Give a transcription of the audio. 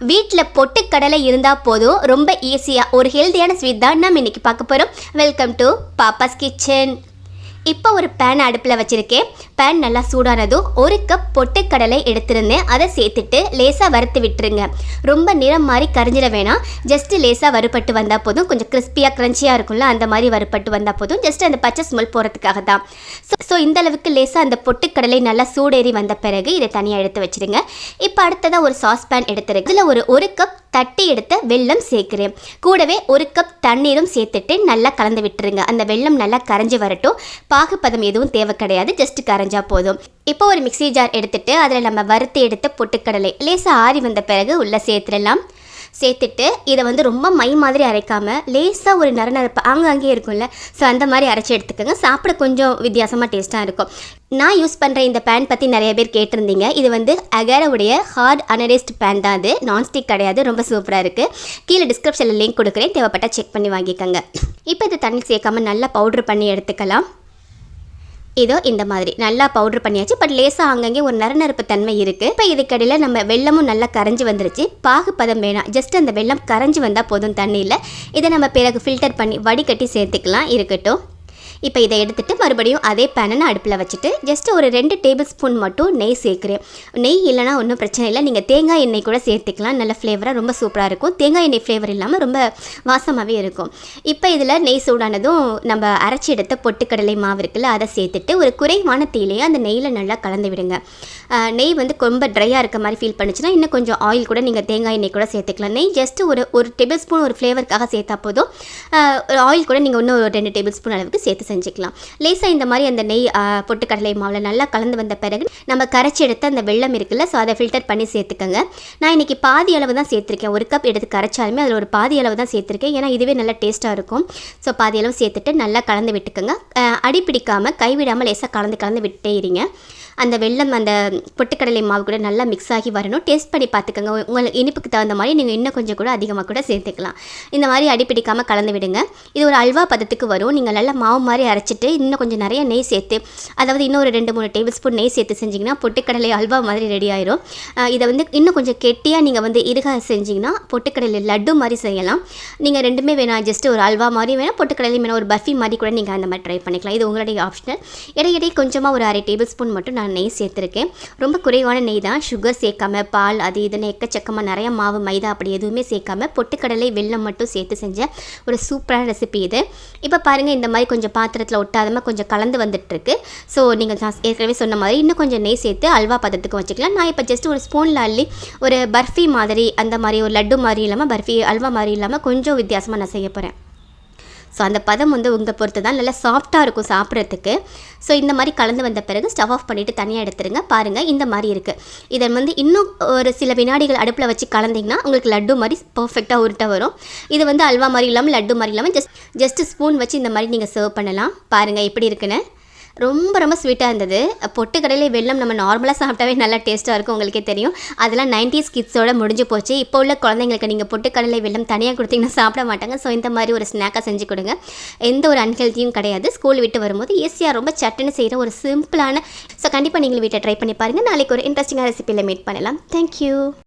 வீட்டில் பொட்டுக்கடலை இருந்தால் போதும், ரொம்ப ஈஸியாக ஒரு ஹெல்த்தியான ஸ்வீட் தான் நம்ம இன்றைக்கி பார்க்க போகிறோம். Welcome to Pappa's kitchen. இப்போ ஒரு பேன் அடுப்பில் வச்சுருக்கேன். பேன் நல்லா சூடானதும் 1 கப் பொட்டுக்கடலை எடுத்திருந்தேன். அதை சேர்த்துட்டு லேசாக வறுத்து விட்டுருங்க. ரொம்ப நிறம் மாதிரி கரிஞ்சிட வேணாம். ஜஸ்ட்டு லேசாக வறுப்பட்டு வந்தால் போதும். கொஞ்சம் கிறிஸ்பியாக க்ரன்ச்சியாக இருக்கும்ல, அந்த மாதிரி வறுப்பட்டு வந்தால் போதும். ஜஸ்ட் அந்த பச்சை ஸ்மெல் போகிறதுக்காக தான். ஸோ இந்தளவுக்கு லேசாக அந்த பொட்டுக்கடலை நல்லா சூடேறி வந்த பிறகு இதை தனியாக எடுத்து வச்சுருங்க. இப்போ அடுத்ததாக ஒரு சாஸ் பேன் எடுத்துருக்கு. இதில் ஒரு கப் தட்டி எடுத்த வெல்லம் சேர்க்குறேன். கூடவே 1 கப் தண்ணீரும் சேர்த்துட்டு நல்லா கலந்து விட்டுருங்க. அந்த வெல்லம் நல்லா கரைஞ்சி வரட்டும். பாகுப்பதம் எதுவும் தேவை கிடையாது, ஜஸ்ட் கரைஞ்சா போதும். இப்போ ஒரு மிக்ஸி ஜார் எடுத்துட்டு அதில் நம்ம வறுத்து எடுத்த பொட்டுக்கடலை லேசாக ஆறி வந்த பிறகு உள்ளே சேர்த்துடலாம். சேர்த்துட்டு இதை ரொம்ப மை மாதிரி அரைக்காமல் லேசாக ஒரு நரநரப்பு அங்கங்கே இருக்கும்ல, ஸோ அந்த மாதிரி அரைச்சி எடுத்துக்கோங்க. சாப்பிட கொஞ்சம் வித்தியாசமாக டேஸ்ட்டாக இருக்கும். நான் யூஸ் பண்ணுற இந்த பேன் பற்றி நிறைய பேர் கேட்டிருந்தீங்க. இது அகேராவுடைய ஹார்ட் அனரைஸ்ட் பேன் தான். அது நான்ஸ்டிக் கிடையாது. ரொம்ப சூப்பராக இருக்குது. கீழே டிஸ்கிரிப்ஷனில் லிங்க் கொடுக்குறேன், தேவைப்பட்டால் செக் பண்ணி வாங்கிக்கோங்க. இப்போ இது தண்ணி சேர்க்காமல் நல்லா பவுட்ரு பண்ணி எடுத்துக்கலாம். இதோ இந்த மாதிரி நல்லா பவுட்ரு பண்ணியாச்சு. பட் லேசாக அங்கங்கே ஒரு நரநரப்பு தன்மை இருக்குது. இப்போ இதுக்கடையில் நம்ம வெல்லமும் நல்லா கரைஞ்சி வந்துருச்சு. பாகுப்பதம் வேணாம், ஜஸ்ட் அந்த வெல்லம் கரைஞ்சி வந்தால் போதும் தண்ணியில். இதை நம்ம பிறகு ஃபில்டர் பண்ணி வடிகட்டி சேர்த்துக்கலாம். இருக்கட்டும். இப்போ இதை எடுத்துகிட்டு மறுபடியும் அதே பேனை நான் அடுப்பில் வச்சுட்டு ஜஸ்ட்டு ஒரு 2 டேபிள் ஸ்பூன் மட்டும் நெய் சேர்க்குறேன். நெய் இல்லைனா ஒன்றும் பிரச்சனை இல்லை, நீங்கள் தேங்காய் எண்ணெய் கூட சேர்த்துக்கலாம். நல்ல ஃப்ளேவராக ரொம்ப சூப்பராக இருக்கும். தேங்காய் எண்ணெய் ஃப்ளேவர் இல்லாமல் ரொம்ப வாசமாகவே இருக்கும். இப்போ இதில் நெய் சூடானதும் நம்ம அரைச்சி எடுத்த பொட்டுக்கடலை மாவு இருக்குல்ல, அதை சேர்த்துட்டு ஒரு குறைவான தீலையே அந்த நெய்யில் நல்லா கலந்து விடுங்க. நெய் ரொம்ப ட்ரையாக இருக்க மாதிரி ஃபீல் பண்ணுச்சுன்னா இன்னும் கொஞ்சம் ஆயில் கூட நீங்கள் தேங்காய் எண்ணெய் கூட சேர்த்துக்கலாம். நெய் ஜஸ்ட்டு ஒரு டேபிள் ஸ்பூன் ஒரு ஃப்ளேவருக்காக சேர்த்தா போதும். ஆயில் கூட நீங்கள் இன்னும் ஒரு 2 டேபிள் ஸ்பூன் அளவுக்கு சேர்த்து செஞ்சுக்கலாம். லேசாக இந்த மாதிரி அந்த நெய் பொட்டுக்கடலை மாவில் நல்லா கலந்து வந்த பிறகு நம்ம கரைச்சி எடுத்த அந்த வெல்லம் இருக்குல்ல, ஸோ அதை ஃபில்டர் பண்ணி சேர்த்துக்கோங்க. நான் இன்றைக்கி பாதி அளவு தான் சேர்த்துருக்கேன். 1 கப் எடுத்து கரைச்சாலுமே அதில் ஒரு பாதி அளவு தான் சேர்த்துருக்கேன். ஏன்னா இதுவே நல்லா டேஸ்ட்டாக இருக்கும். ஸோ பாதி அளவு சேர்த்துட்டு நல்லா கலந்து விட்டுக்கோங்க. அடி பிடிக்காமல் கைவிடாமல் லேசாக கலந்து விட்டே இருங்க. அந்த வெல்லம் அந்த பொட்டுக்கடலை மாவு கூட நல்லா மிக்ஸ் ஆகி வரணும். டேஸ்ட் பண்ணி பார்த்துக்கோங்க. உங்களுக்கு இனிப்புக்கு தகுந்த மாதிரி நீங்கள் இன்னும் கொஞ்சம் கூட அதிகமாக கூட சேர்த்துக்கலாம். இந்த மாதிரி அடிப்பிடிக்காமல் கலந்து விடுங்க. இது ஒரு அல்வா பதத்துக்கு வரும். நீங்கள் நல்லா மாவு மாதிரி அரைச்சிட்டு இன்னும் கொஞ்சம் நிறைய நெய் சேர்த்து, அதாவது இன்னும் ஒரு 2-3 டேபிள் ஸ்பூன் நெய் சேர்த்து செஞ்சிங்கன்னா பொட்டுக்கடலை அல்வா மாதிரி ரெடி ஆயிரும். இதை இன்னும் கொஞ்சம் கெட்டியாக நீங்கள் இருக செஞ்சிங்கன்னா பொட்டுக்கடலை லட்டு மாதிரி செய்யலாம். நீங்கள் ரெண்டுமே வேணாம், ஜஸ்ட் ஒரு அல்வா மாதிரி வேணால், பொட்டுக்கடலை வேணால் ஒரு பஃபி மாதிரி கூட நீங்கள் அந்த மாதிரி ட்ரை பண்ணிக்கலாம். இது உங்களுடைய ஆப்ஷனல். இடையிடையே கொஞ்சமாக ஒரு 1/2 டேபிள் ஸ்பூன் மட்டும் நான் நெய் சேர்த்துருக்கேன். ரொம்ப குறைவான நெய் தான். சுகர் சேர்க்காம, பால் அது இதுன்னு எக்கச்சக்கமாக நிறைய மாவு மைதா அப்படி எதுவுமே சேர்க்காம பொட்டுக்கடலை வெல்லம் மட்டும் சேர்த்து செஞ்ச ஒரு சூப்பரான ரெசிபி இது. இப்போ பாருங்கள், இந்த மாதிரி கொஞ்சம் பாத்திரத்தில் ஒட்டாதமாக கொஞ்சம் கலந்து வந்துட்டுருக்கு. ஸோ நீங்கள் ஏற்கனவே சொன்ன மாதிரி இன்னும் கொஞ்சம் நெய் சேர்த்து அல்வா பதத்துக்கு வச்சுக்கலாம். நான் இப்போ ஜஸ்ட் ஒரு ஸ்பூனில் அள்ளி ஒரு பர்ஃபி மாதிரி, அந்த மாதிரி ஒரு லட்டு மாதிரி இல்லாமல் பர்ஃபி அல்வா மாதிரி இல்லாமல் கொஞ்சம் வித்தியாசமாக நான் செய்ய போகிறேன். ஸோ அந்த பதம் உங்கள் பொறுத்து தான். நல்லா சாஃப்டாக இருக்கும் சாப்பிட்றதுக்கு. ஸோ இந்த மாதிரி கலந்து வந்த பிறகு ஸ்டவ் ஆஃப் பண்ணிவிட்டு தனியாக எடுத்துருங்க. பாருங்கள், இந்த மாதிரி இருக்குது. இதை இன்னும் ஒரு சில வினாடிகள் அடுப்பில் வச்சு கலந்திங்கன்னா உங்களுக்கு லட்டு மாதிரி பர்ஃபெக்டாக உருட்ட வரும். இது அல்வா மாதிரி இல்லாமல் லட்டு மாதிரி இல்லாமல் ஜஸ்ட் ஸ்பூன் வச்சு இந்த மாதிரி நீங்கள் சர்வ் பண்ணலாம். பாருங்கள் எப்படி இருக்குன்னு. ரொம்ப ஸ்வீட்டாக இருந்தது. பொட்டுக்கடலை வெல்லம் நம்ம நார்மலாக சாப்பிட்டாவே நல்லா டேஸ்ட்டாக இருக்கும், உங்களுக்கே தெரியும். அதெல்லாம் 90s கிட்ஸோட முடிஞ்சு போச்சு. இப்போ உள்ள குழந்தைங்களுக்கு நீங்கள் பொட்டுக்கடலை வெல்லம் தனியாக கொடுத்தீங்கன்னா சாப்பிட மாட்டாங்க. ஸோ இந்த மாதிரி ஒரு ஸ்நாக்காக செஞ்சு கொடுங்க. எந்த ஒரு அன்ஹெல்த்தியும் கிடையாது. ஸ்கூல் விட்டு வரும்போது ஈஸியாக ரொம்ப சட்டுன்னு செய்கிற ஒரு சிம்பிளான. ஸோ கண்டிப்பாக நீங்கள் வீட்டை ட்ரை பண்ணி பாருங்கள். நாளைக்கு ஒரு இன்ட்ரெஸ்டிங்கான ரெசிபியில் மீட் பண்ணலாம். தேங்க்யூ.